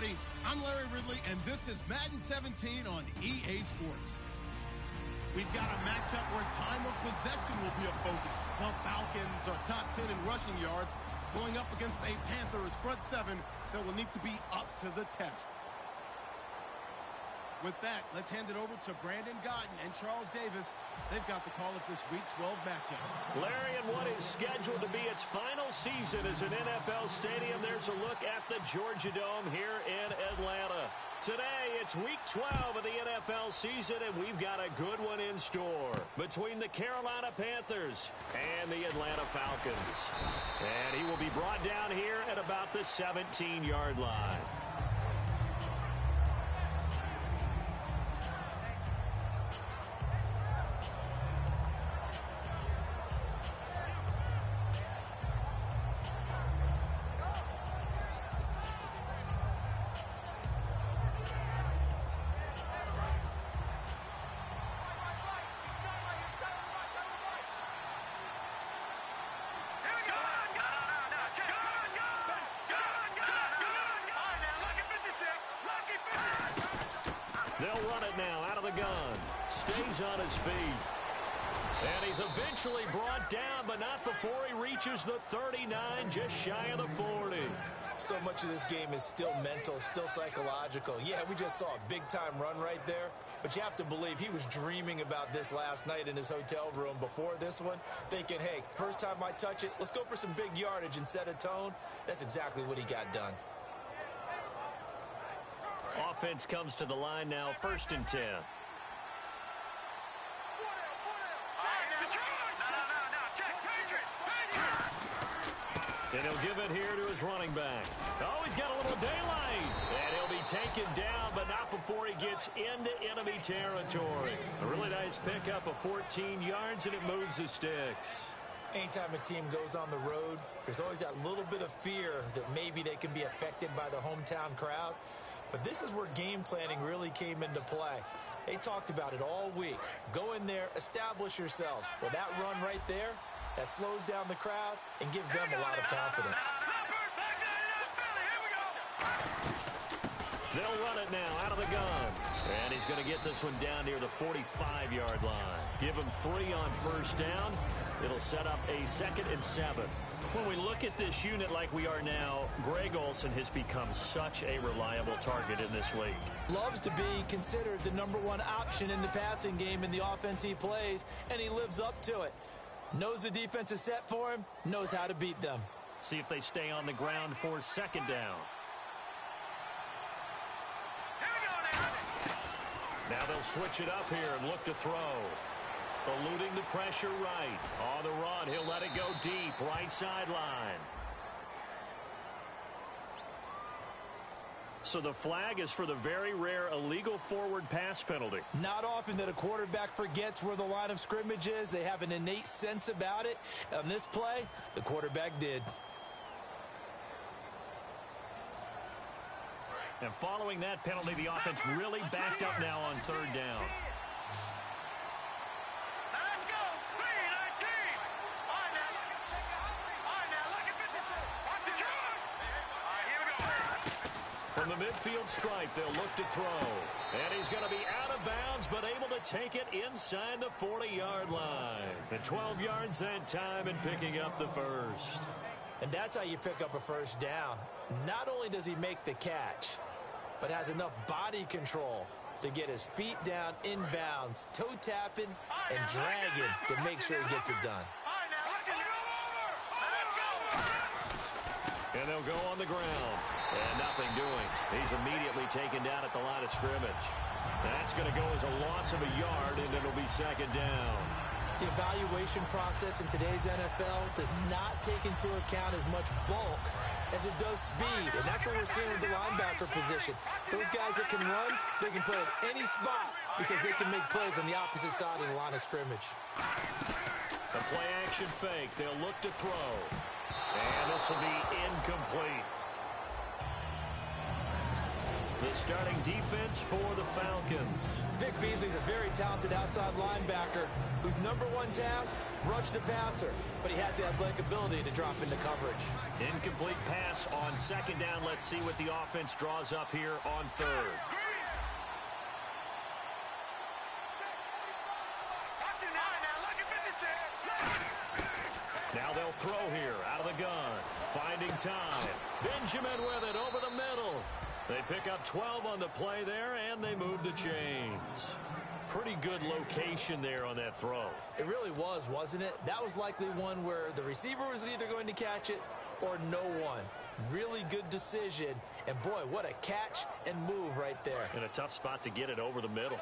everybody. I'm Larry Ridley, and this is Madden 17 on EA Sports. We've got a matchup where time of possession will be a focus. The Falcons are top 10 in rushing yards, going up against a Panthers front seven that will need to be up to the test. With that, let's hand it over to Brandon Gotten and Charles Davis. They've got the call of this Week 12 matchup. Larry, in what is scheduled to be its final season as an NFL stadium, there's a look at the Georgia Dome here in Atlanta. Today, it's Week 12 of the NFL season, and we've got a good one in store between the Carolina Panthers and the Atlanta Falcons. And he will be brought down here at about the 17-yard line. They'll run it now out of the gun. Stays on his feet. And he's eventually brought down, but not before he reaches the 39, just shy of the 40. So much of this game is still mental, still psychological. Yeah, we just saw a big-time run right there, but you have to believe he was dreaming about this last night in his hotel room before this one, thinking, hey, first time I touch it, let's go for some big yardage and set a tone. That's exactly what he got done. Offense comes to the line now, 1st and 10. And he'll give it here to his running back. Oh, he's got a little daylight. And he'll be taken down, but not before he gets into enemy territory. A really nice pickup of 14 yards, and it moves the sticks. Anytime a team goes on the road, there's always that little bit of fear that maybe they can be affected by the hometown crowd. But this is where game planning really came into play. They talked about it all week. Go in there, establish yourselves. Well, that run right there, that slows down the crowd and gives them a lot of confidence. They'll run it now out of the gun. And he's going to get this one down near the 45-yard line. Give him 3 on 1st down. It'll set up a 2nd and 7. When we look at this unit like we are now, Greg Olsen has become such a reliable target in this league. Loves to be considered the #1 option in the passing game in the offense he plays, and he lives up to it. Knows the defense is set for him, knows how to beat them. See if they stay on the ground for 2nd down. Now they'll switch it up here and look to throw. Eluding the pressure right. On the run, he'll let it go deep, right sideline. So the flag is for the very rare illegal forward pass penalty. Not often that a quarterback forgets where the line of scrimmage is. They have an innate sense about it. On this play, the quarterback did. And following that penalty, the offense really backed up now on 3rd down. From the midfield stripe, they'll look to throw. And he's going to be out of bounds, but able to take it inside the 40-yard line. And 12 yards that time and picking up the 1st. And that's how you pick up a 1st down. Not only does he make the catch, but has enough body control to get his feet down inbounds, toe tapping and dragging to make sure he gets it done. And they'll go on the ground. And nothing doing. He's immediately taken down at the line of scrimmage. That's going to go as a loss of a yard, and it'll be 2nd down. The evaluation process in today's NFL does not take into account as much bulk as it does speed, and that's what we're seeing with the linebacker position. Those guys that can run, they can play at any spot because they can make plays on the opposite side of the line of scrimmage. The play-action fake. They'll look to throw. And this will be incomplete. The starting defense for the Falcons. Vic Beasley's a very talented outside linebacker whose number one task, rush the passer. But he has the athletic ability to drop into coverage. Incomplete pass on second down. Let's see what the offense draws up here on third. Now they'll throw here out of the gun. Finding time. Benjamin with it over the middle. They pick up 12 on the play there, and they move the chains. Pretty good location there on that throw. It really was, wasn't it? That was likely one where the receiver was either going to catch it or no one. Really good decision. And, boy, what a catch and move right there. In a tough spot to get it over the middle.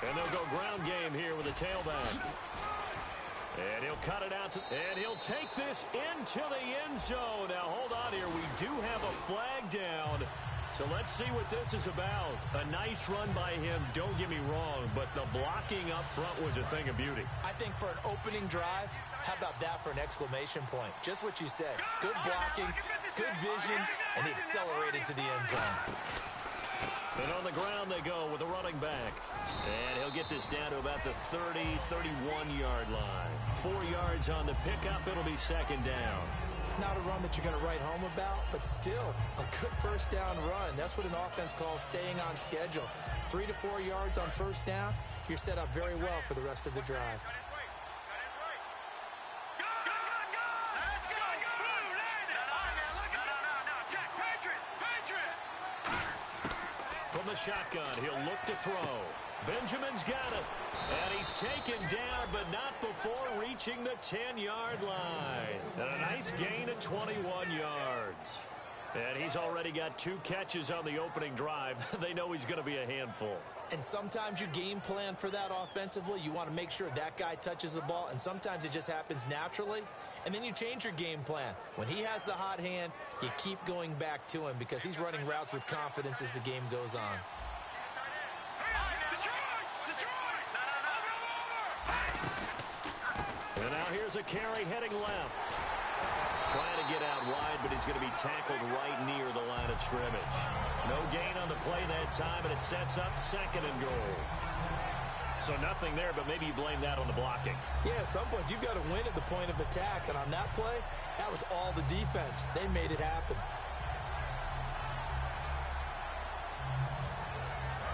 And they'll go ground game here with a tailback. And he'll cut it out, and he'll take this into the end zone. Now, hold on here. We do have a flag down. So let's see what this is about. A nice run by him, don't get me wrong, but the blocking up front was a thing of beauty. I think for an opening drive, how about that for an exclamation point? Just what you said. Good blocking, good vision, and he accelerated to the end zone. And on the ground they go with a running back. And he'll get this down to about the 30, 31-yard line. 4 yards on the pickup. It'll be second down. Not a run that you're going to write home about, but still a good first down run. That's what an offense calls staying on schedule. 3 to 4 yards on first down. You're set up very well for the rest of the drive. From the shotgun, he'll look to throw. Benjamin's got it. And he's taken down, but not before reaching the 10-yard line. And a nice gain of 21 yards. And he's already got 2 catches on the opening drive. They know he's going to be a handful. And sometimes you game plan for that offensively. You want to make sure that guy touches the ball, and sometimes it just happens naturally. And then you change your game plan. When he has the hot hand, you keep going back to him because he's running routes with confidence as the game goes on. And now here's a carry heading left. Trying to get out wide, but he's going to be tackled right near the line of scrimmage. No gain on the play that time, and it sets up second and goal. So nothing there, but maybe you blame that on the blocking. Yeah, at some point you've got to win at the point of attack, and on that play, that was all the defense. They made it happen.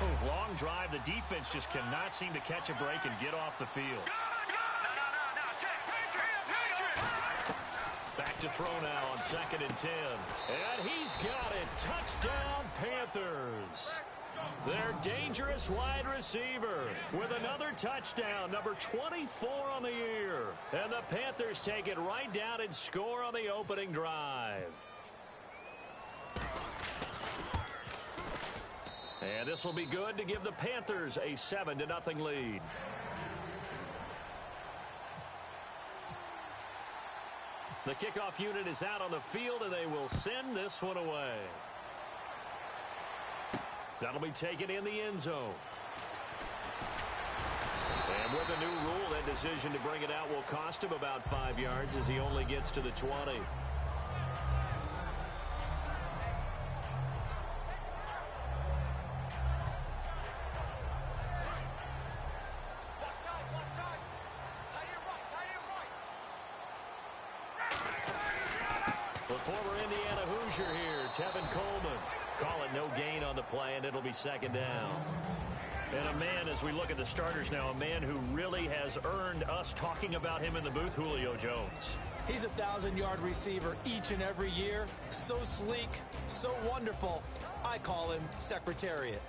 Oh, long drive. The defense just cannot seem to catch a break and get off the field. Back to throw now on 2nd and 10. And he's got it. Touchdown, Panthers. Their dangerous wide receiver with another touchdown, number 24 on the year. And the Panthers take it right down and score on the opening drive. And this will be good to give the Panthers a 7-0 lead. The kickoff unit is out on the field, and they will send this one away. That'll be taken in the end zone. And with the new rule, that decision to bring it out will cost him about 5 yards as he only gets to the 20. The former Indiana Hoosier here, Tevin Coleman. Call it no gain on the play, and it'll be second down. And a man, as we look at the starters now, a man who really has earned us talking about him in the booth, Julio Jones. He's a 1,000-yard receiver each and every year. So sleek, so wonderful. I call him Secretariat.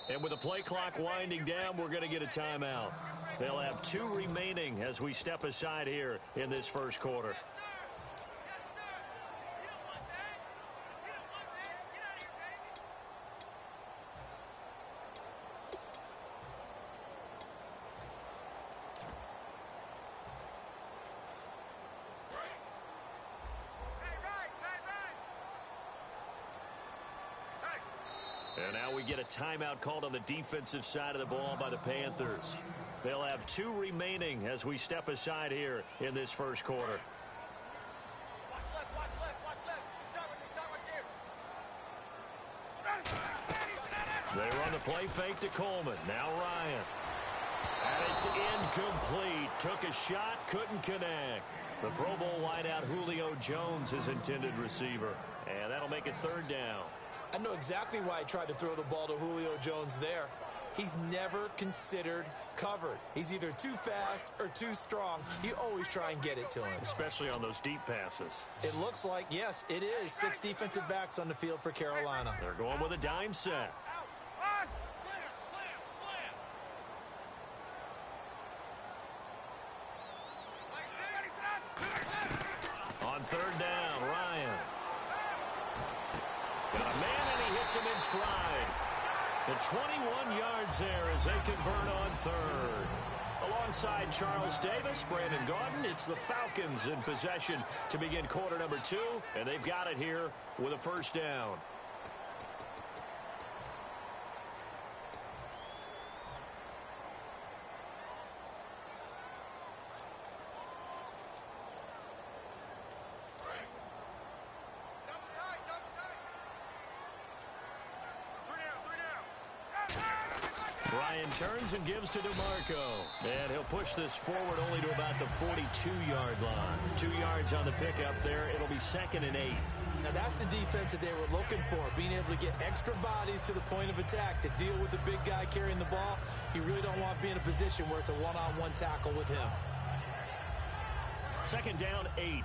And with the play clock winding down, we're going to get a timeout. They'll have 2 remaining as we step aside here in this first quarter. And now we get a timeout called on the defensive side of the ball by the Panthers. They'll have 2 remaining as we step aside here in this first quarter. Watch left, watch left, watch left. Start right there. They run the play fake to Coleman. Now Ryan. And it's incomplete. Took a shot, couldn't connect. The Pro Bowl wideout Julio Jones, his intended receiver. And that'll make it 3rd down. I know exactly why I tried to throw the ball to Julio Jones there. He's never considered covered. He's either too fast or too strong. You always try and get it to him. Especially on those deep passes. It looks like, yes, it is 6 defensive backs on the field for Carolina. They're going with a dime set. On 3rd down, Ryan. Got a man, and he hits him in stride. The 21 yards there as they convert on 3rd. Alongside Charles Davis, Brandon Gaudin, it's the Falcons in possession to begin quarter number 2, and they've got it here with a 1st down. Ryan turns and gives to DeMarco. And he'll push this forward only to about the 42-yard line. 2 yards on the pickup there. It'll be 2nd and 8. Now, that's the defense that they were looking for, being able to get extra bodies to the point of attack to deal with the big guy carrying the ball. You really don't want to be in a position where it's a one-on-one tackle with him. 2nd down, 8.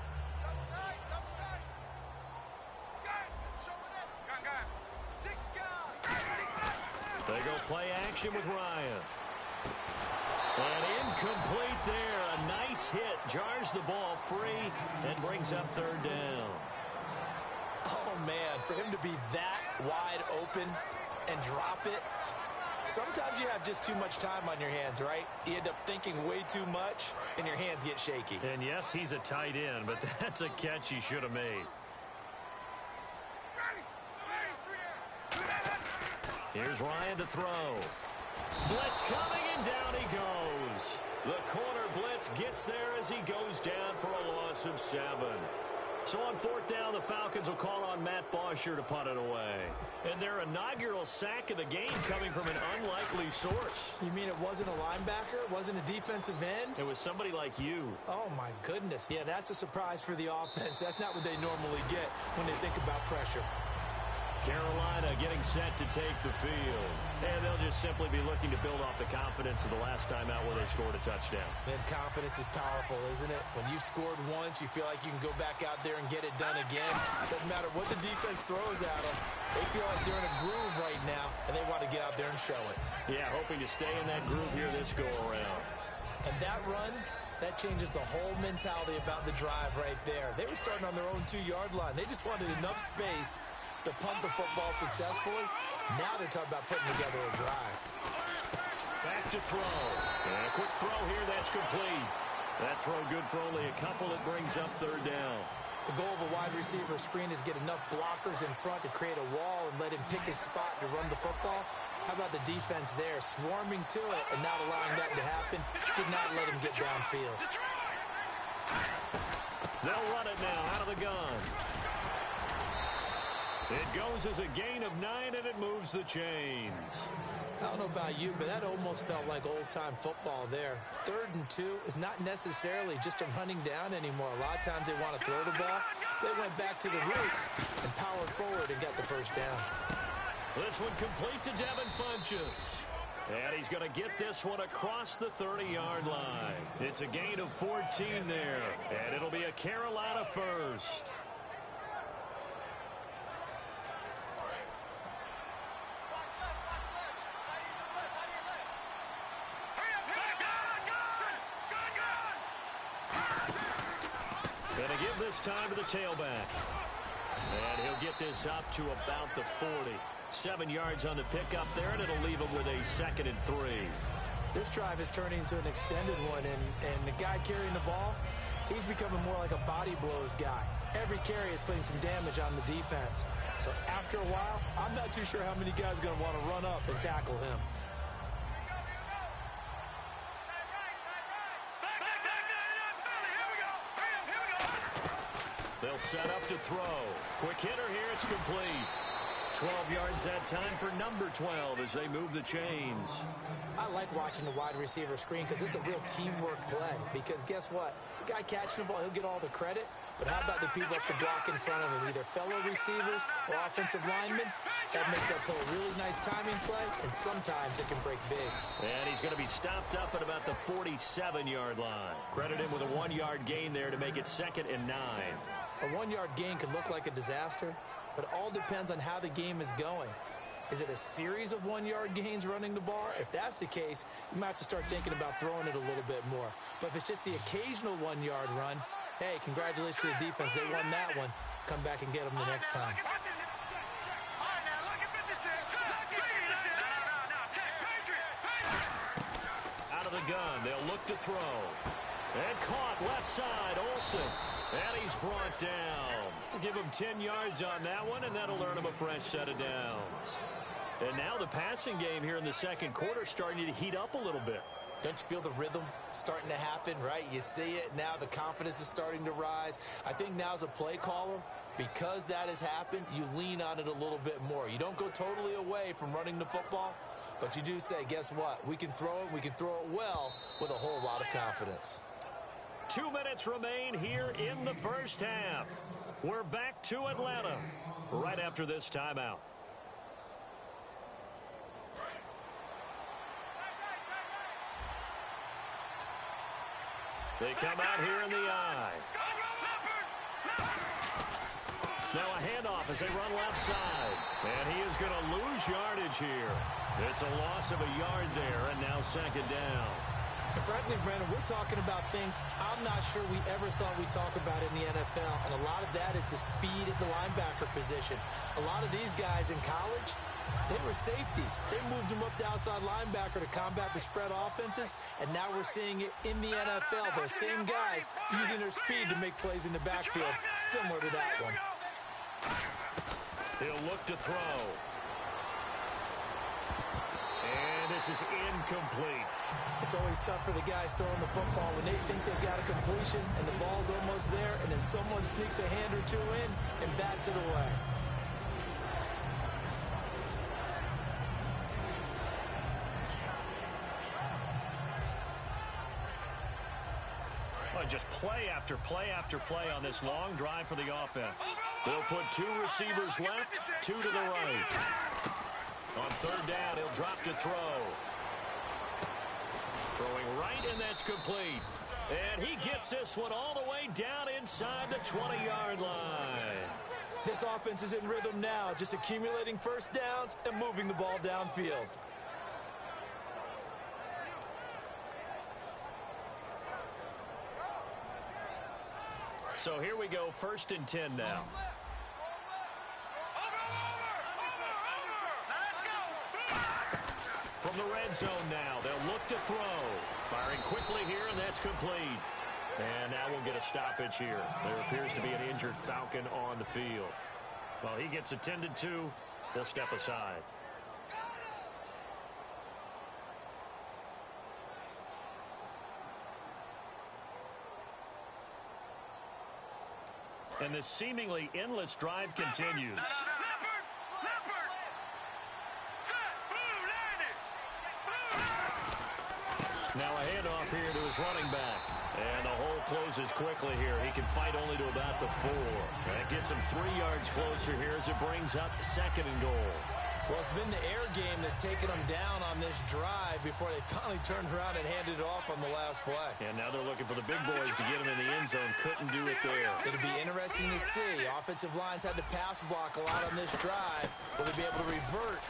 They go play action with Ryan. And incomplete there. A nice hit. Jars the ball free and brings up 3rd down. Oh, man, for him to be that wide open and drop it. Sometimes you have just too much time on your hands, right? You end up thinking way too much, and your hands get shaky. And, yes, he's a tight end, but that's a catch he should have made. Here's Ryan to throw. Blitz coming, and down he goes. The corner blitz gets there as he goes down for a loss of 7. So on 4th down, the Falcons will call on Matt Bosher to punt it away. And their inaugural sack of the game coming from an unlikely source. You mean it wasn't a linebacker? It wasn't a defensive end? It was somebody like you. Oh, my goodness. Yeah, that's a surprise for the offense. That's not what they normally get when they think about pressure. Carolina getting set to take the field. And they'll just simply be looking to build off the confidence of the last time out where they scored a touchdown. And confidence is powerful, isn't it? When you've scored once, you feel like you can go back out there and get it done again. Doesn't matter what the defense throws at them. They feel like they're in a groove right now, and they want to get out there and show it. Yeah, hoping to stay in that groove here this go-around. And that run, that changes the whole mentality about the drive right there. They were starting on their own 2-yard line. They just wanted enough space to punt the football successfully. Now they're talking about putting together a drive. Back to throw. And a quick throw here, that's complete. That throw good for only a couple. It brings up 3rd down. The goal of a wide receiver screen is get enough blockers in front to create a wall and let him pick his spot to run the football. How about the defense there, swarming to it and not allowing that to happen? Did not let him get downfield. They'll run it now out of the gun. It goes as a gain of 9, and it moves the chains. I don't know about you, but that almost felt like old-time football there. 3rd and 2 is not necessarily just a running down anymore. A lot of times they want to throw the ball. They went back to the roots and powered forward and got the 1st down. This one complete to Devin Funchess. And he's going to get this one across the 30-yard line. It's a gain of 14 there, and it'll be a Carolina 1st. Going to give this time to the tailback. And he'll get this up to about the 40. 7 yards on the pickup there, and it'll leave him with a 2nd and 3. This drive is turning into an extended one, and the guy carrying the ball, He's becoming more like a body blows guy. Every carry is putting some damage on the defense. So after a while, I'm not too sure how many guys are going to want to run up and tackle him. They'll set up to throw. Quick hitter here. It's complete. 12 yards that time for number 12 as they move the chains. I like watching the wide receiver screen because it's a real teamwork play. Because guess what? The guy catching the ball, he'll get all the credit. But how about the people up the block in front of him, either fellow receivers or offensive linemen? That makes that play a really nice timing play, and sometimes it can break big. And he's going to be stopped up at about the 47-yard line. Credit him with a 1-yard gain there to make it 2nd and 9. A 1-yard gain can look like a disaster, but it all depends on how the game is going. Is it a series of 1-yard gains running the ball? If that's the case, you might have to start thinking about throwing it a little bit more. But if it's just the occasional 1-yard run, hey, congratulations to the defense. They won that one. Come back and get them the next time. Out of the gun, they'll look to throw. And caught left side, Olsen. And he's brought down. We'll give him 10 yards on that one, and that'll earn him a fresh set of downs. And now the passing game here in the second quarter starting to heat up a little bit. Don't you feel the rhythm starting to happen, right? You see it now. The confidence is starting to rise. I think now as a play caller, because that has happened, you lean on it a little bit more. You don't go totally away from running the football, but you do say, guess what? We can throw it. We can throw it well with a whole lot of confidence. 2 minutes remain here in the first half. We're back to Atlanta right after this timeout. They come out here in the eye. Now a handoff as they run left side. And he is going to lose yardage here. It's a loss of a yard there, and now 2nd down. And frankly, Brandon, we're talking about things I'm not sure we ever thought we'd talk about in the NFL. And a lot of that is the speed at the linebacker position. A lot of these guys in college, they were safeties. They moved them up to outside linebacker to combat the spread offenses. And now we're seeing it in the NFL. Those same guys using their speed to make plays in the backfield, similar to that one. He'll look to throw. And this is incomplete. It's always tough for the guys throwing the football when they think they've got a completion and the ball's almost there, and then someone sneaks a hand or two in and bats it away. Well, just play after play after play on this long drive for the offense. They'll put 2 receivers left, 2 to the right. On 3rd down, he'll drop to throw. Throwing right, and that's complete. And he gets this one all the way down inside the 20-yard line. This offense is in rhythm now, just accumulating first downs and moving the ball downfield. So here we go, 1st and 10 now. From the red zone now, they'll look to throw. Firing quickly here, and that's complete. And now we'll get a stoppage here. There appears to be an injured Falcon on the field. While he gets attended to, we'll step aside. And this seemingly endless drive continues. Now a handoff here to his running back. And the hole closes quickly here. He can fight only to about the 4. That gets him 3 yards closer here as it brings up 2nd and goal. Well, it's been the air game that's taken them down on this drive before they finally turned around and handed it off on the last play. And now they're looking for the big boys to get him in the end zone. Couldn't do it there. It'll be interesting to see. Offensive lines had to pass block a lot on this drive. Will they be able to revert?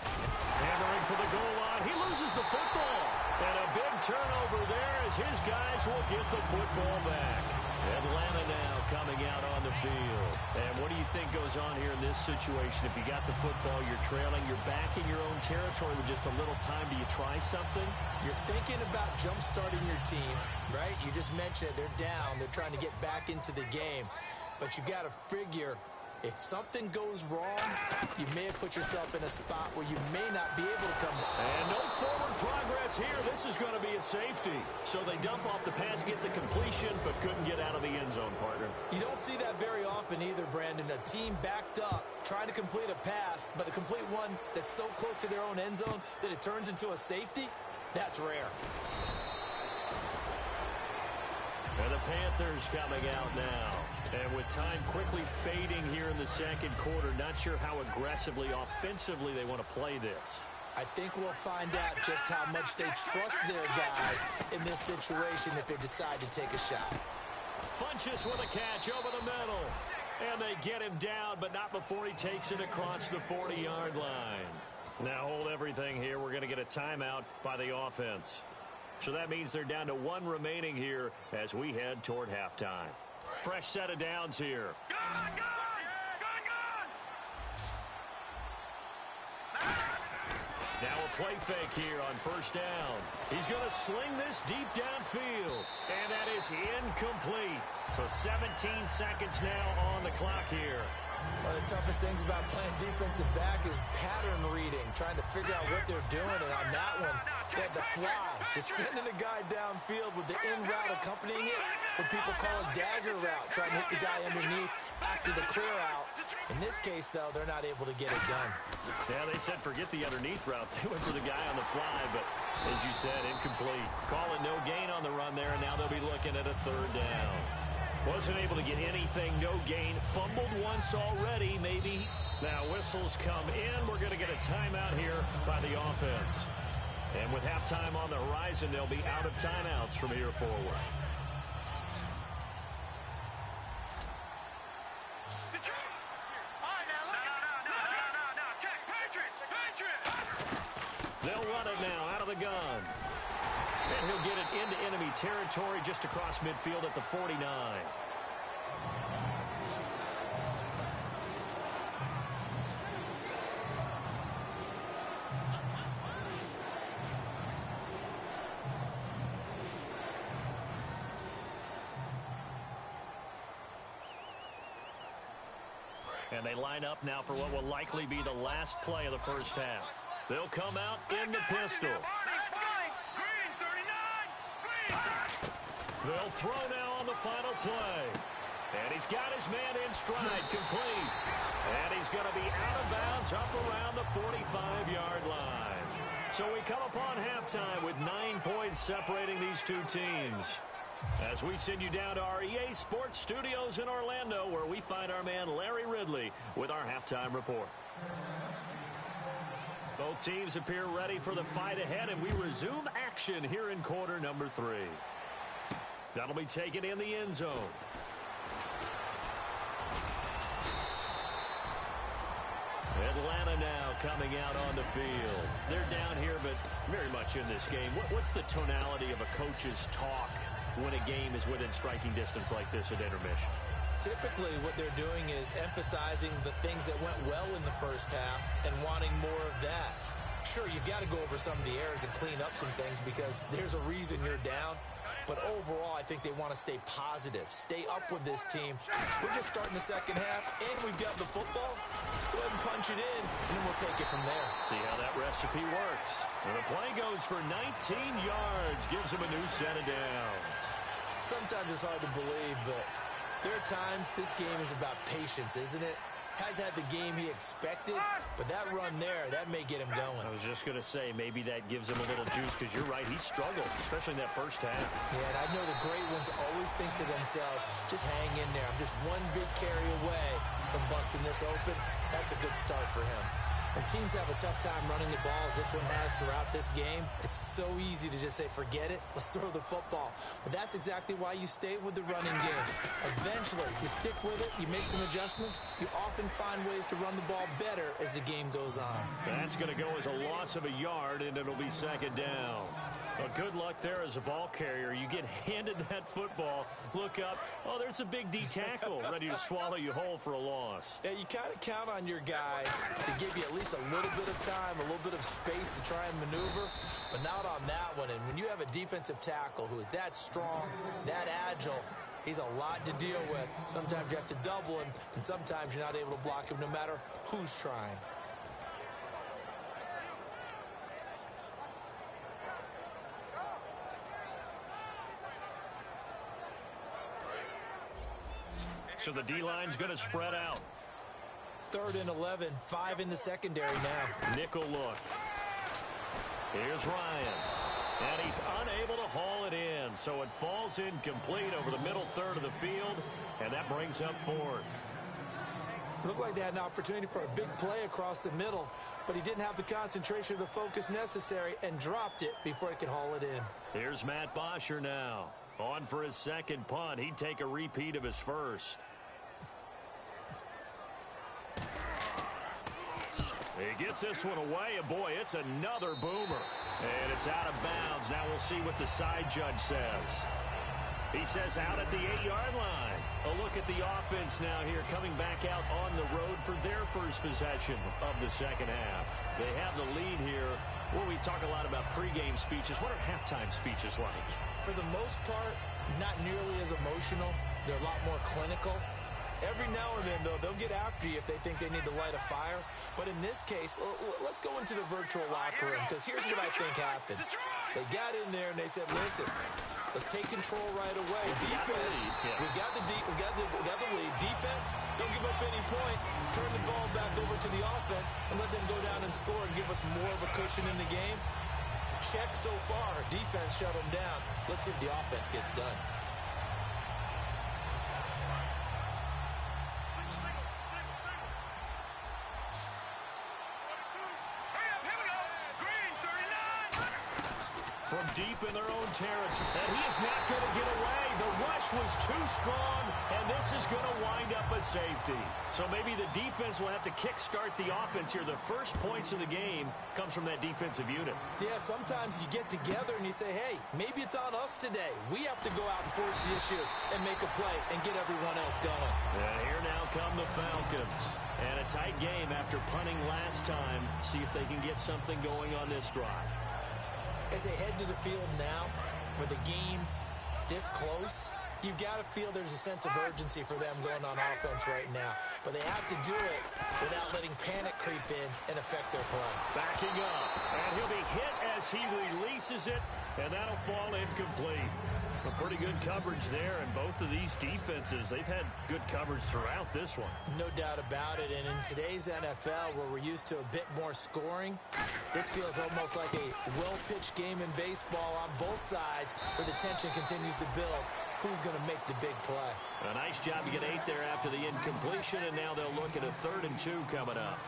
Hammering for the goal line. He loses the football. And a big turnover there as his guys will get the football back. Atlanta now coming out on the field. And what do you think goes on here in this situation? If you got the football, you're trailing, you're back in your own territory with just a little time. Do you try something? You're thinking about jump-starting your team, right? You just mentioned it. They're down. They're trying to get back into the game. But you got to figure, if something goes wrong, you may have put yourself in a spot where you may not be able to come back. And no forward progress here. This is going to be a safety. So they dump off the pass, get the completion, but couldn't get out of the end zone, partner. You don't see that very often either, Brandon. A team backed up, trying to complete a pass, but a complete one that's so close to their own end zone that it turns into a safety? That's rare. And the Panthers coming out now. And with time quickly fading here in the second quarter, not sure how aggressively, offensively they want to play this. I think we'll find out just how much they trust their guys in this situation if they decide to take a shot. Funchess with a catch over the middle. And they get him down, but not before he takes it across the 40-yard line. Now hold everything here. We're going to get a timeout by the offense. So that means they're down to one remaining here as we head toward halftime. Fresh set of downs here. Now a play fake here on first down. He's going to sling this deep downfield. And that is incomplete. So 17 seconds now on the clock here. One of the toughest things about playing defensive back is pattern reading, trying to figure out what they're doing. And on that one, they had to fly, just sending a guy downfield with the in route accompanying it, what people call a dagger route, trying to hit the guy underneath after the clear out. In this case, though, they're not able to get it done. Yeah, they said forget the underneath route. They went for the guy on the fly, but as you said, incomplete. Call it no gain on the run there, and now they'll be looking at a third down. Wasn't able to get anything, no gain. Fumbled once already, maybe. Now whistles come in. We're going to get a timeout here by the offense. And with halftime on the horizon, they'll be out of timeouts from here forward. They'll run it now out of the gun. And he'll get it into enemy territory just across midfield at the 49. And they line up now for what will likely be the last play of the first half. They'll come out in the pistol. They'll throw now on the final play. And he's got his man in stride, complete. And he's going to be out of bounds up around the 45-yard line. So we come upon halftime with 9 points separating these two teams. As we send you down to our EA Sports Studios in Orlando, where we find our man Larry Ridley with our halftime report. Both teams appear ready for the fight ahead, and we resume action here in quarter number 3. That'll be taken in the end zone. Atlanta now coming out on the field. They're down here, but very much in this game. What's the tonality of a coach's talk when a game is within striking distance like this at intermission? Typically, what they're doing is emphasizing the things that went well in the first half and wanting more of that. Sure, you've got to go over some of the errors and clean up some things because there's a reason you're down. But overall, I think they want to stay positive, stay up with this team. We're just starting the second half, and we've got the football. Let's go ahead and punch it in, and then we'll take it from there. See how that recipe works. And the play goes for 19 yards, gives them a new set of downs. Sometimes it's hard to believe, but there are times this game is about patience, isn't it? Has had the game he expected, but that run there, that may get him going. I was just going to say, maybe that gives him a little juice, because you're right, he struggled, especially in that first half. Yeah, and I know the great ones always think to themselves, just hang in there. I'm just one big carry away from busting this open. That's a good start for him. When teams have a tough time running the ball, as this one has throughout this game, it's so easy to just say, forget it, let's throw the football. But that's exactly why you stay with the running game. Eventually, you stick with it, you make some adjustments, you often find ways to run the ball better as the game goes on. That's going to go as a loss of a yard, and it'll be second down. Well, good luck there as a ball carrier. You get handed that football, look up, oh, there's a big D tackle ready to swallow you whole for a loss. Yeah, you kind of count on your guys to give you at least a little bit of time, a little bit of space to try and maneuver, but not on that one. And when you have a defensive tackle who is that strong, that agile, he's a lot to deal with. Sometimes you have to double him, and sometimes you're not able to block him no matter who's trying. So the D-line's going to spread out. 3rd and 11, 5 in the secondary now. Nickel look. Here's Ryan. And he's unable to haul it in. So it falls incomplete over the middle third of the field. And that brings up 4th. Looked like they had an opportunity for a big play across the middle, but he didn't have the concentration or the focus necessary and dropped it before he could haul it in. Here's Matt Bosher now. On for his second punt. He'd take a repeat of his first. He gets this one away, and boy, it's another boomer. And it's out of bounds. Now we'll see what the side judge says. He says out at the 8-yard line. A look at the offense now here, coming back out on the road for their first possession of the second half. They have the lead here. Well, we talk a lot about pregame speeches. What are halftime speeches like? For the most part, not nearly as emotional. They're a lot more clinical. Every now and then, though, they'll get after you if they think they need to light a fire. But in this case, let's go into the virtual locker room, because here's what I think happened. They got in there and they said, listen, let's take control right away. Defense, we've got the lead. Defense, don't give up any points. Turn the ball back over to the offense and let them go down and score and give us more of a cushion in the game. Check so far. Defense shut them down. Let's see if the offense gets done. From deep in their own territory. And he is not going to get away. The rush was too strong, and this is going to wind up a safety. So maybe the defense will have to kickstart the offense here. The first points of the game comes from that defensive unit. Yeah, sometimes you get together and you say, hey, maybe it's on us today. We have to go out and force the issue and make a play and get everyone else going. And here now come the Falcons. And a tight game after punting last time. See if they can get something going on this drive. As they head to the field now, with the game this close, you've got to feel there's a sense of urgency for them going on offense right now. But they have to do it without letting panic creep in and affect their play. Backing up, and he'll be hit as he releases it, and that'll fall incomplete. A pretty good coverage there, and both of these defenses, they've had good coverage throughout this one. No doubt about it, and in today's NFL, where we're used to a bit more scoring, this feels almost like a well-pitched game in baseball on both sides, where the tension continues to build. Who's going to make the big play? A nice job to get 8 there after the incompletion, and now they'll look at a 3rd and 2 coming up.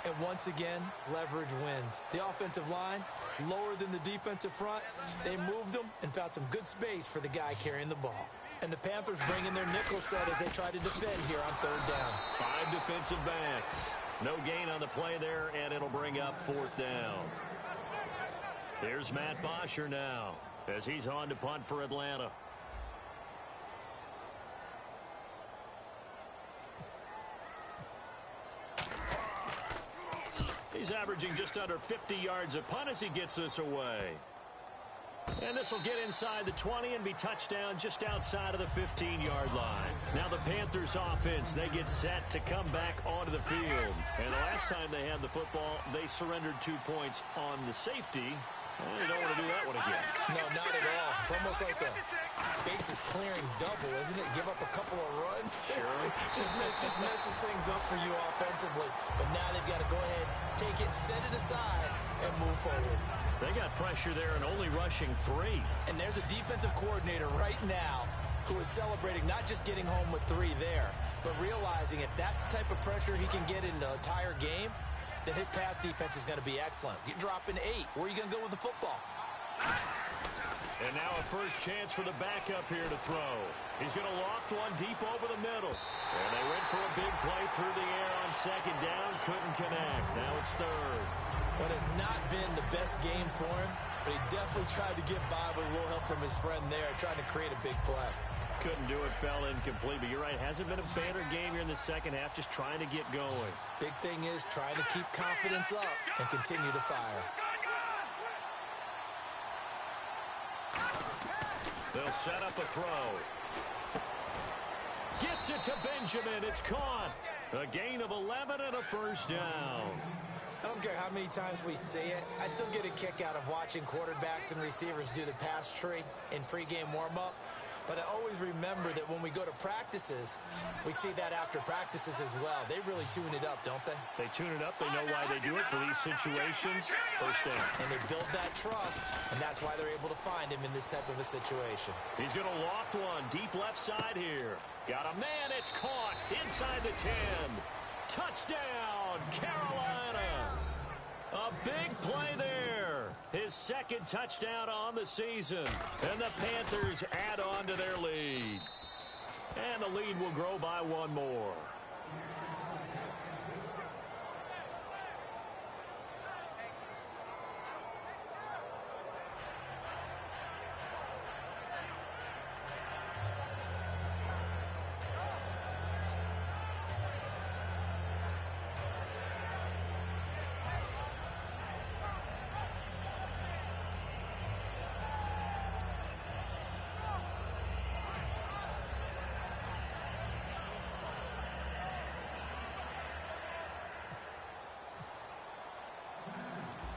And once again, leverage wins. The offensive line, lower than the defensive front. They moved them and found some good space for the guy carrying the ball. And the Panthers bring in their nickel set as they try to defend here on 3rd down. 5 defensive backs. No gain on the play there, and it'll bring up 4th down. Here's Matt Bosher now as he's on to punt for Atlanta. He's averaging just under 50 yards a punt as he gets this away. And this will get inside the 20 and be touchdown just outside of the 15-yard line. Now the Panthers offense, they get set to come back onto the field. And the last time they had the football, they surrendered 2 points on the safety. They don't want to do that one again. No, not at all. It's almost like a bases clearing double, isn't it? Give up a couple of runs. Sure. just messes things up for you offensively. But now they've got to go ahead, take it, set it aside, and move forward. They got pressure there and only rushing 3. And there's a defensive coordinator right now who is celebrating not just getting home with 3 there, but realizing if that's the type of pressure he can get in the entire game, then his pass defense is going to be excellent. You're dropping 8. Where are you going to go with the football? And now a first chance for the backup here to throw. He's going to loft one deep over the middle. And they went for a big play through the air on second down. Couldn't connect. Now it's third. What has not been the best game for him, but he definitely tried to get by with a little help from his friend there, trying to create a big play. Couldn't do it, fell incomplete. But you're right, hasn't been a banner game here in the second half, just trying to get going. Big thing is trying to keep confidence up and continue to fire. They'll set up a throw. Gets it to Benjamin. It's caught. A gain of 11 and a first down. I don't care how many times we see it. I still get a kick out of watching quarterbacks and receivers do the pass tree in pregame warm-up. But I always remember that when we go to practices, we see that after practices as well. They really tune it up, don't they? They tune it up. They know why they do it for these situations. First down. And they build that trust, and that's why they're able to find him in this type of a situation. He's going to loft one deep left side here. Got a man. It's caught inside the 10. Touchdown, Carolina. A big play there. His second touchdown on the season. And the Panthers add on to their lead. And the lead will grow by one more.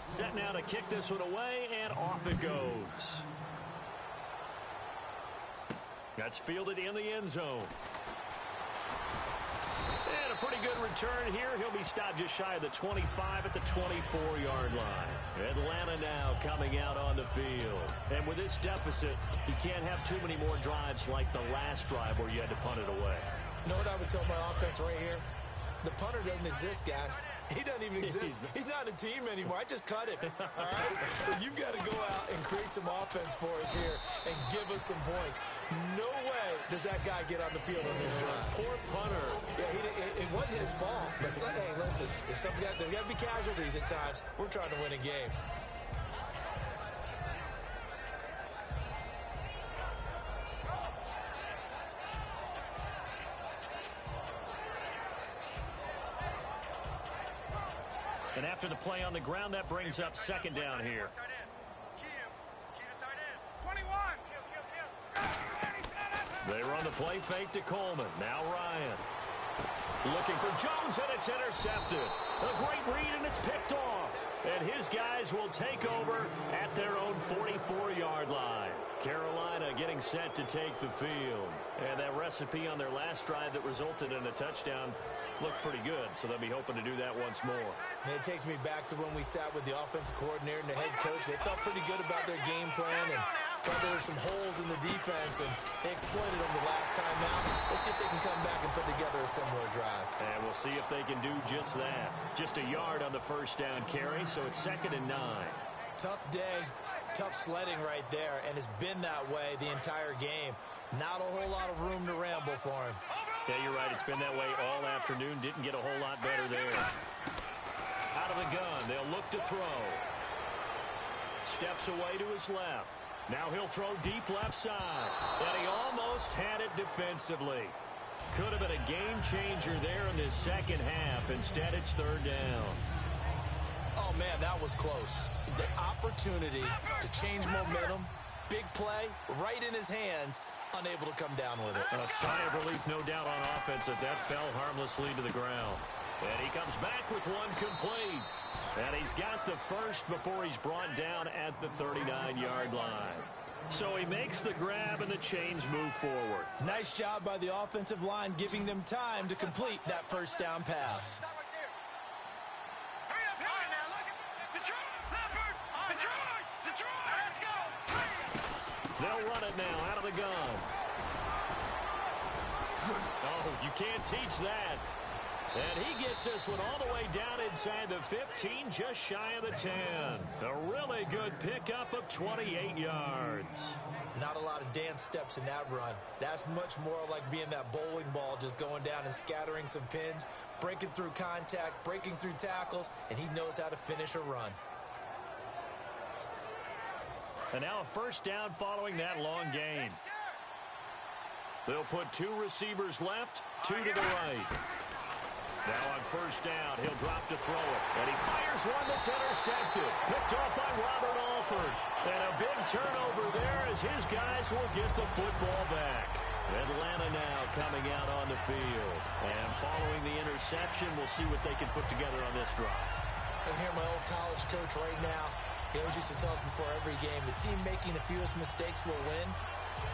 Set now to kick this one away, and off it goes. That's fielded in the end zone. And a pretty good return here. He'll be stopped just shy of the 25 at the 24-yard line. Atlanta now coming out on the field. And with this deficit, you can't have too many more drives like the last drive where you had to punt it away. You know what I would tell my offense right here? The punter doesn't exist, guys. He doesn't even exist. He's not a team anymore. I just cut him. All right? So you've got to go out and create some offense for us here and give us some points. No way does that guy get on the field on this drive. Poor punter. Yeah, it wasn't his fault. But hey, listen, there's got to be casualties at times. We're trying to win a game. And after the play on the ground, that brings up second down here. They run the play fake to Coleman. Now Ryan. Looking for Jones, and it's intercepted. A great read, and it's picked off. And his guys will take over at their own 44-yard line. Carolina getting set to take the field. And that recipe on their last drive that resulted in a touchdown looked pretty good, so they'll be hoping to do that once more. And it takes me back to when we sat with the offensive coordinator and the head coach. They felt pretty good about their game plan and thought there were some holes in the defense, and they exploited them the last time out. Let's see if they can come back and put together a similar drive. And we'll see if they can do just that. Just a yard on the first down carry, so it's 2nd and 9. Tough day, tough sledding right there, and it's been that way the entire game. Not a whole lot of room to ramble for him. Yeah, you're right. It's been that way all afternoon. Didn't get a whole lot better there. Out of the gun. They'll look to throw. Steps away to his left. Now he'll throw deep left side. And he almost had it defensively. Could have been a game changer there in this second half. Instead, it's 3rd down. Oh, man, that was close. The opportunity to change momentum, big play, right in his hands, unable to come down with it. A sigh of relief, no doubt, on offense that fell harmlessly to the ground. And he comes back with one complete. And he's got the first before he's brought down at the 39-yard line. So he makes the grab and the chains move forward. Nice job by the offensive line giving them time to complete that first down pass. They'll run it now out of the gun. Oh, you can't teach that. And he gets this one all the way down inside the 15, just shy of the 10. A really good pickup of 28 yards. Not a lot of dance steps in that run. That's much more like being that bowling ball, just going down and scattering some pins, breaking through contact, breaking through tackles, and he knows how to finish a run. And now a first down following that long gain. They'll put two receivers left, two to the right. Now on first down, he'll drop to throw it. And he fires one that's intercepted. Picked off by Robert Alford. And a big turnover there as his guys will get the football back. Atlanta now coming out on the field. And following the interception, we'll see what they can put together on this drive. I can hear my old college coach right now. He always used to tell us before every game, the team making the fewest mistakes will win.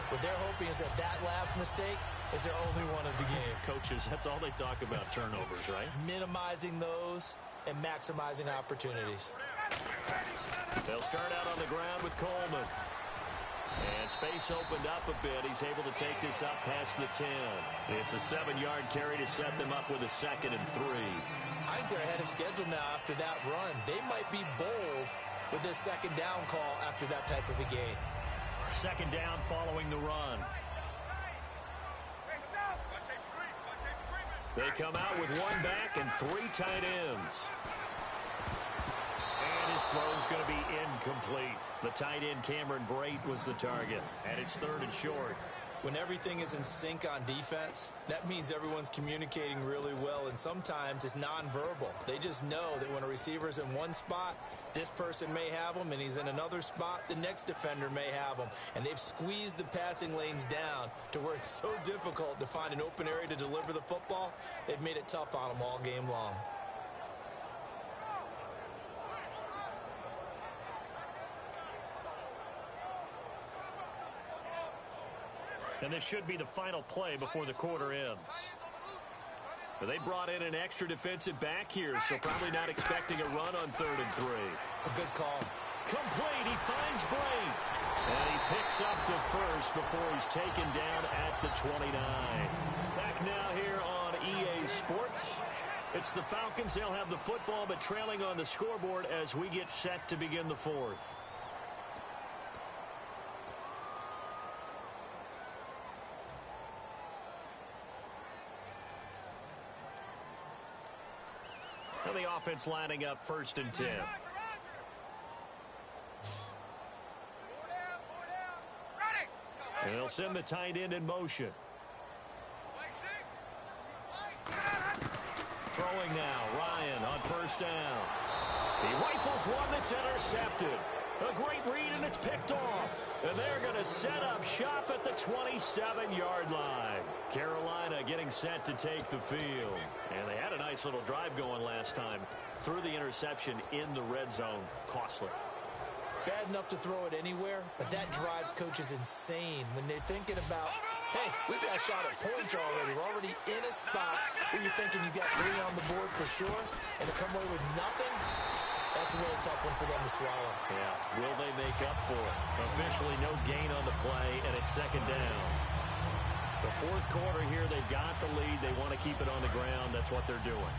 What they're hoping is that that last mistake is their only one of the game. Coaches, that's all they talk about, turnovers, right? Minimizing those and maximizing opportunities. They'll start out on the ground with Coleman. And space opened up a bit. He's able to take this up past the 10. It's a 7-yard carry to set them up with a 2nd and 3. I think they're ahead of schedule now after that run. They might be bold with this 2nd down call after that type of a gain. 2nd down following the run. They come out with one back and 3 tight ends. And his throw's going to be incomplete. The tight end, Cameron Brate, was the target. And it's 3rd and short. When everything is in sync on defense, that means everyone's communicating really well, and sometimes it's nonverbal. They just know that when a receiver's in one spot, this person may have him, and he's in another spot, the next defender may have him. And they've squeezed the passing lanes down to where it's so difficult to find an open area to deliver the football. They've made it tough on them all game long. And this should be the final play before the quarter ends. But they brought in an extra defensive back here, so probably not expecting a run on 3rd and 3. A good call. Complete. He finds Brate. And he picks up the first before he's taken down at the 29. Back now here on EA Sports. It's the Falcons. They'll have the football, but trailing on the scoreboard as we get set to begin the 4th. And the offense lining up 1st and 10. And they'll send the tight end in motion. Throwing now, Ryan on 1st down. He rifles one that's intercepted. A great read, and it's picked off. And they're going to set up shop at the 27-yard line. Carolina getting set to take the field. And they had a nice little drive going last time. Threw the interception in the red zone. Costly. Bad enough to throw it anywhere, but that drives coaches insane when they're thinking about, hey, we've got a shot at points already. We're already in a spot where you're thinking you got 3 on the board for sure, and to come away with nothing, that's a really tough one for them to swallow. Yeah, will they make up for it? Officially no gain on the play, and it's 2nd down. The 4th quarter here, they've got the lead. They want to keep it on the ground. That's what they're doing.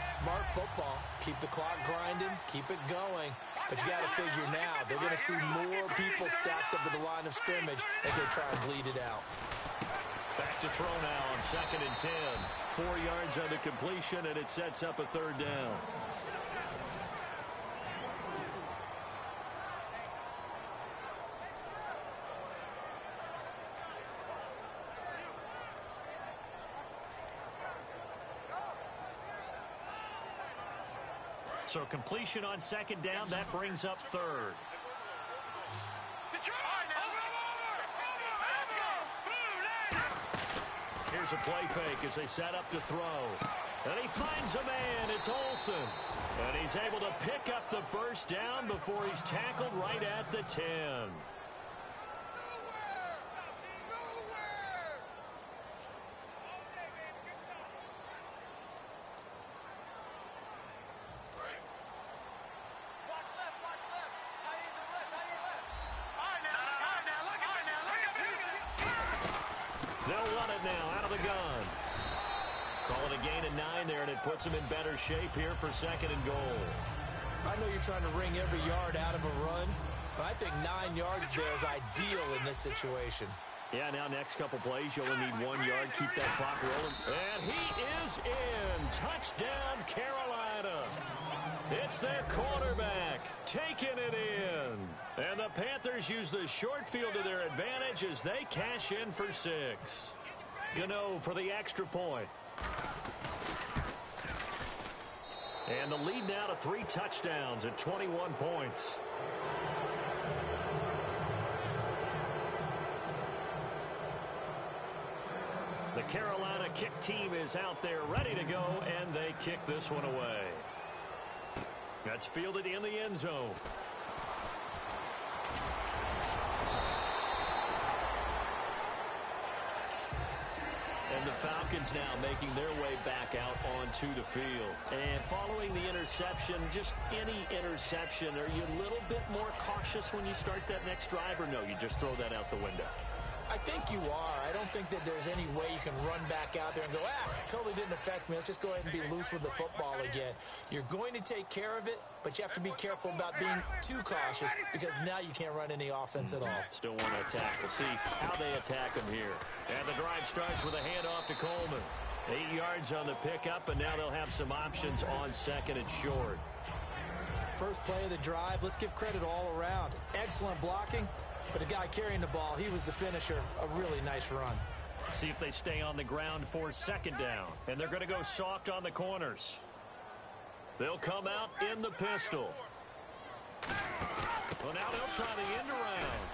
Smart football. Keep the clock grinding. Keep it going. But you got to figure now, they're going to see more people stacked up at the line of scrimmage as they try and bleed it out. Back to throw now on 2nd and 10. 4 yards on the completion, and it sets up a 3rd down. So completion on 2nd down, that brings up 3rd. Here's a play fake as they set up to throw. And he finds a man. It's Olsen. And he's able to pick up the 1st down before he's tackled right at the 10. They'll run it now out of the gun. Call it a gain of 9 there, and it puts them in better shape here for 2nd and goal. I know you're trying to wring every yard out of a run, but I think 9 yards there is ideal in this situation. Yeah, now next couple plays, you only need 1 yard. Keep that clock rolling. And he is in. Touchdown, Carolina. It's their quarterback taking it in. And the Panthers use the short field to their advantage as they cash in for 6. Gano for the extra point. And the lead now to 3 touchdowns at 21 points. The Carolina kick team is out there ready to go, and they kick this one away. That's fielded in the end zone. And the Falcons now making their way back out onto the field. And following the interception, just any interception, are you a little bit more cautious when you start that next drive, or no, you just throw that out the window? I think you are. I don't think that there's any way you can run back out there and go, totally didn't affect me. Let's just go ahead and be loose with the football again. You're going to take care of it, but you have to be careful about being too cautious because now you can't run any offense at all. Still want to attack. We'll see how they attack them here. And the drive starts with a handoff to Coleman. 8 yards on the pickup, and now they'll have some options on 2nd and short. First play of the drive, let's give credit all around. Excellent blocking. But the guy carrying the ball, he was the finisher. A really nice run. See if they stay on the ground for 2nd down. And they're going to go soft on the corners. They'll come out in the pistol. Well, now they'll try the end around.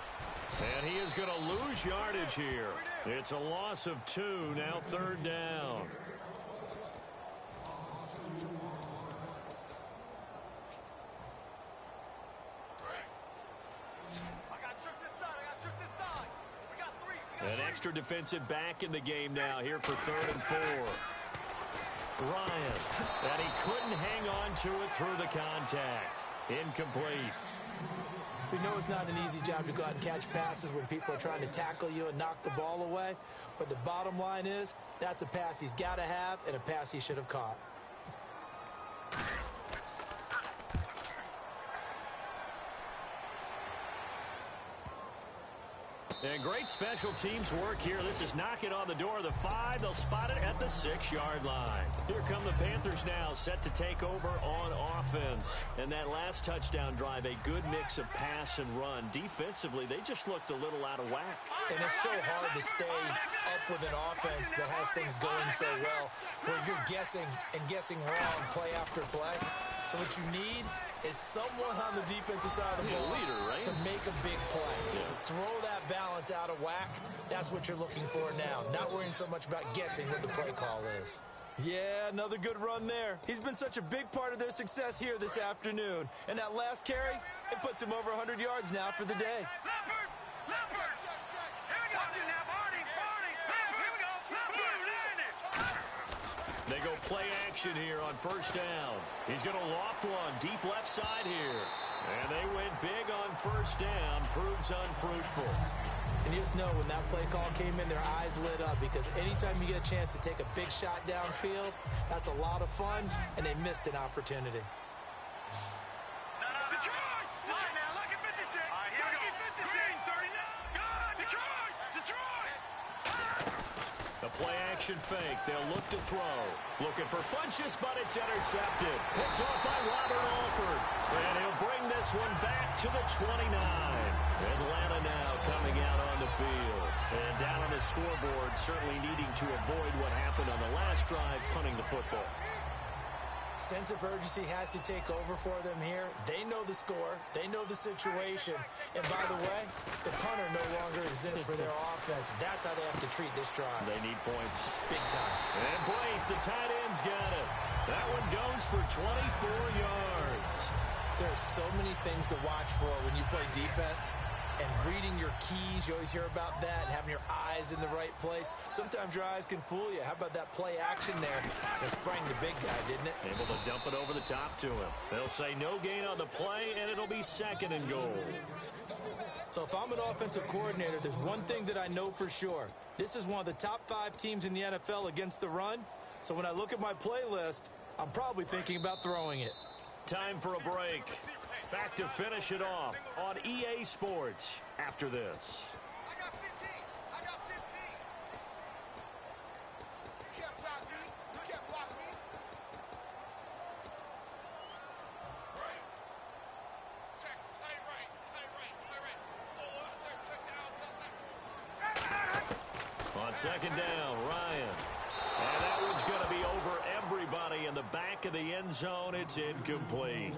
And he is going to lose yardage here. It's a loss of 2, now 3rd down. An extra defensive back in the game now here for 3rd and 4. Ryan, and he couldn't hang on to it through the contact. Incomplete. We know it's not an easy job to go out and catch passes when people are trying to tackle you and knock the ball away. But the bottom line is, that's a pass he's got to have and a pass he should have caught. And great special teams work here. This is knocking on the door of the 5. They'll spot it at the 6-yard line. Here come the Panthers now, set to take over on offense. And that last touchdown drive, a good mix of pass and run. Defensively, they just looked a little out of whack. And it's so hard to stay up with an offense that has things going so well, where you're guessing and guessing wrong play after play. So what you need is someone on the defensive side of the ball to make a big play. Yeah. Throw that balance out of whack. That's what you're looking for now. Not worrying so much about guessing what the play call is. Yeah, another good run there. He's been such a big part of their success here this afternoon. And that last carry, it puts him over 100 yards now for the day. They go play action here on 1st down. He's going to loft one deep left side here. And they went big on 1st down. Proves unfruitful. And you just know when that play call came in, their eyes lit up because anytime you get a chance to take a big shot downfield, that's a lot of fun, and they missed an opportunity. Play action fake. They'll look to throw. Looking for Funchess, but it's intercepted. Picked off by Robert Alford. And he'll bring this one back to the 29. Atlanta now coming out on the field. And down on the scoreboard, certainly needing to avoid what happened on the last drive, punting the football. Sense of urgency has to take over for them here. They know the score. They know the situation. And by the way, the punter no longer exists for their offense. That's how they have to treat this drive. They need points. Big time. And Blake, the tight end's got it. That one goes for 24 yards. There are so many things to watch for when you play defense. And reading your keys, you always hear about that, and having your eyes in the right place. Sometimes your eyes can fool you. How about that play action there? It sprang the big guy, didn't it? Able to dump it over the top to him. They'll say no gain on the play, and it'll be 2nd and goal. So if I'm an offensive coordinator, there's one thing that I know for sure. This is one of the top 5 teams in the NFL against the run. So when I look at my playlist, I'm probably thinking about throwing it. Time for a break. Back to finish it off on EA Sports after this. I got 15. I got 15. You can't block me. You can't block me. Check. Tight right. Tight right. Tight right. Solo out there. Check down. On second down, Ryan. And that one's going to be over everybody in the back of the end zone. It's incomplete.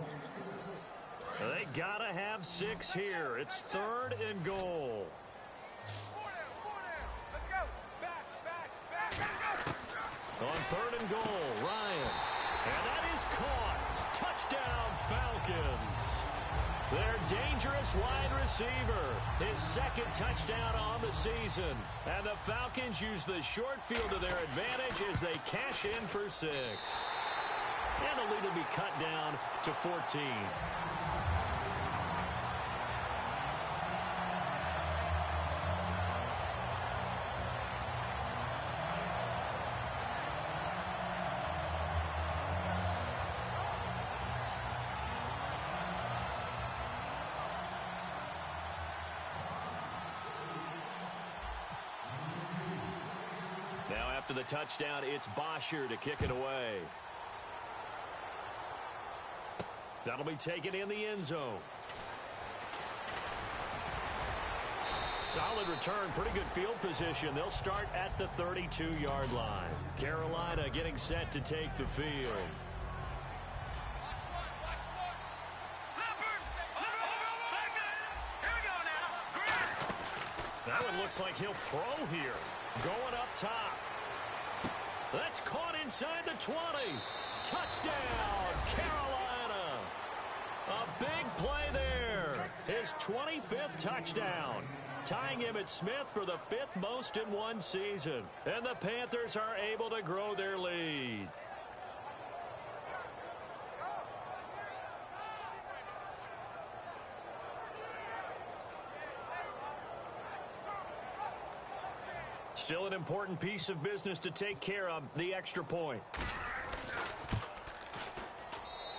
They got to have 6 here. It's 3rd and goal. 4 down. Let's go. Back. On 3rd and goal, Ryan. And that is caught. Touchdown, Falcons. Their dangerous wide receiver. His 2nd touchdown on the season. And the Falcons use the short field to their advantage as they cash in for 6. And the lead will be cut down to 14. Now after the touchdown, it's Bosher to kick it away. That'll be taken in the end zone. Solid return, pretty good field position. They'll start at the 32-yard line. Carolina getting set to take the field. That one looks like he'll throw here. Going up top. That's caught inside the 20. Touchdown, Carolina. A big play there. His 25th touchdown. Tying him at Smith for the 5th most in one season. And the Panthers are able to grow their lead. Still an important piece of business to take care of, the extra point.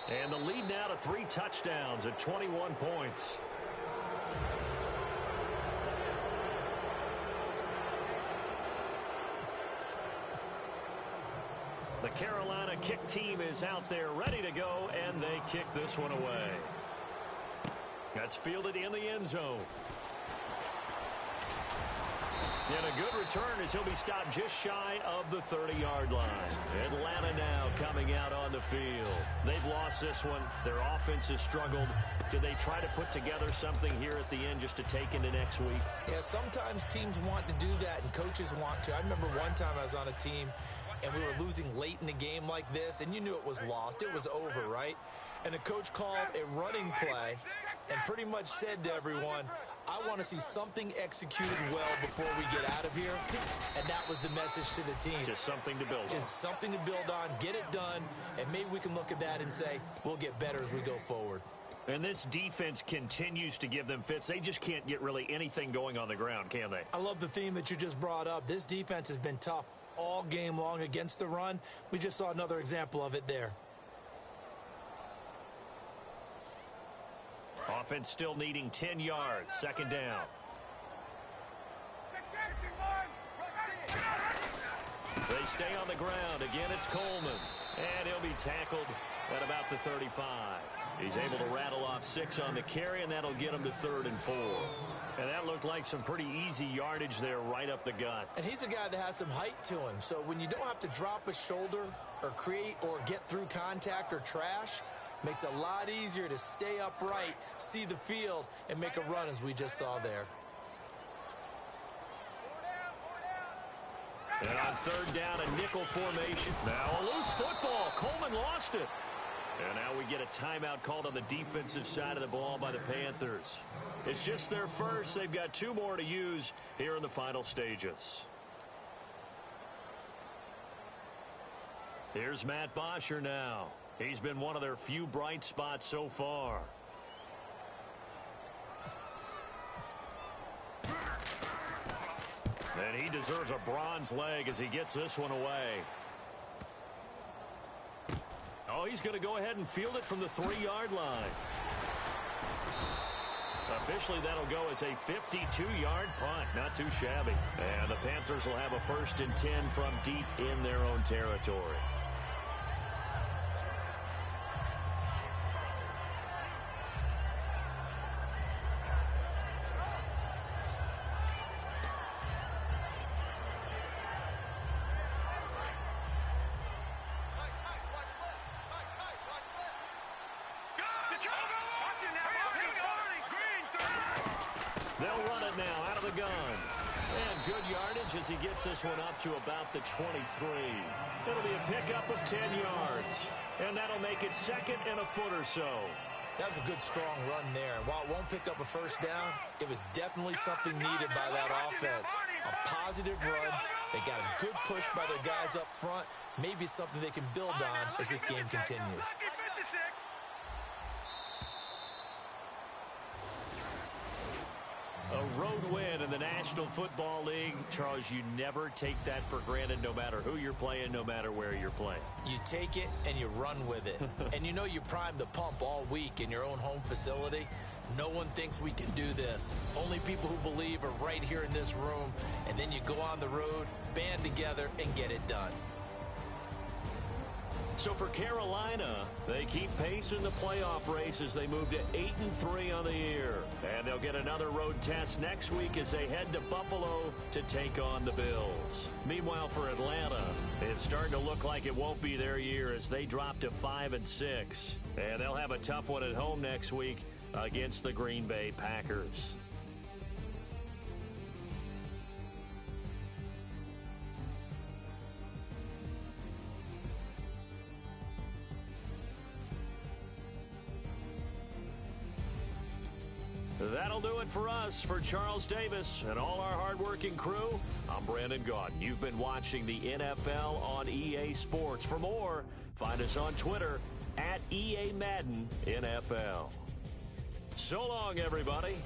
And the lead now to 3 touchdowns at 21 points. The Carolina kick team is out there ready to go, and they kick this one away. That's fielded in the end zone. And a good return as he'll be stopped just shy of the 30-yard line. Atlanta now coming out on the field. They've lost this one. Their offense has struggled. Do they try to put together something here at the end just to take into next week? Yeah, sometimes teams want to do that and coaches want to. I remember one time I was on a team and we were losing late in the game like this, and you knew it was lost. It was over, right? And the coach called a running play and pretty much said to everyone, I want to see something executed well before we get out of here. And that was the message to the team. Just something to build on. Just something to build on, get it done, and maybe we can look at that and say, we'll get better as we go forward. And this defense continues to give them fits. They just can't get really anything going on the ground, can they? I love the theme that you just brought up. This defense has been tough all game long against the run. We just saw another example of it there. Offense still needing 10 yards. Second down. They stay on the ground. Again, it's Coleman. And he'll be tackled at about the 35. He's able to rattle off 6 on the carry, and that'll get him to 3rd and 4. And that looked like some pretty easy yardage there right up the gut. And he's a guy that has some height to him. So when you don't have to drop a shoulder or create or get through contact or trash, makes it a lot easier to stay upright, see the field, and make a run as we just saw there. And on 3rd down, a nickel formation. Now a loose football. Coleman lost it. And now we get a timeout called on the defensive side of the ball by the Panthers. It's just their first. They've got 2 more to use here in the final stages. Here's Matt Bosher now. He's been one of their few bright spots so far. And he deserves a bronze leg as he gets this one away. Oh, he's going to go ahead and field it from the 3-yard line. Officially, that'll go as a 52-yard punt. Not too shabby. And the Panthers will have a 1st and 10 from deep in their own territory. They'll run it now out of the gun. And good yardage as he gets this one up to about the 23. It'll be a pickup of 10 yards. And that'll make it 2nd and a foot or so. That was a good, strong run there. And while it won't pick up a 1st down, it was definitely something needed by that offense. A positive run. They got a good push by their guys up front. Maybe something they can build on as this game continues. A road win in the National Football League. Charles, you never take that for granted no matter who you're playing, no matter where you're playing. You take it and you run with it. And you know you primed the pump all week in your own home facility. No one thinks we can do this. Only people who believe are right here in this room. And then you go on the road, band together, and get it done. So for Carolina, they keep pace in the playoff race as they move to 8-3 on the year. And they'll get another road test next week as they head to Buffalo to take on the Bills. Meanwhile, for Atlanta, it's starting to look like it won't be their year as they drop to 5-6. And they'll have a tough one at home next week against the Green Bay Packers. That'll do it for us. For Charles Davis and all our hardworking crew, I'm Brandon Gaudin. You've been watching the NFL on EA Sports. For more, find us on Twitter @EA Madden NFL. So long, everybody.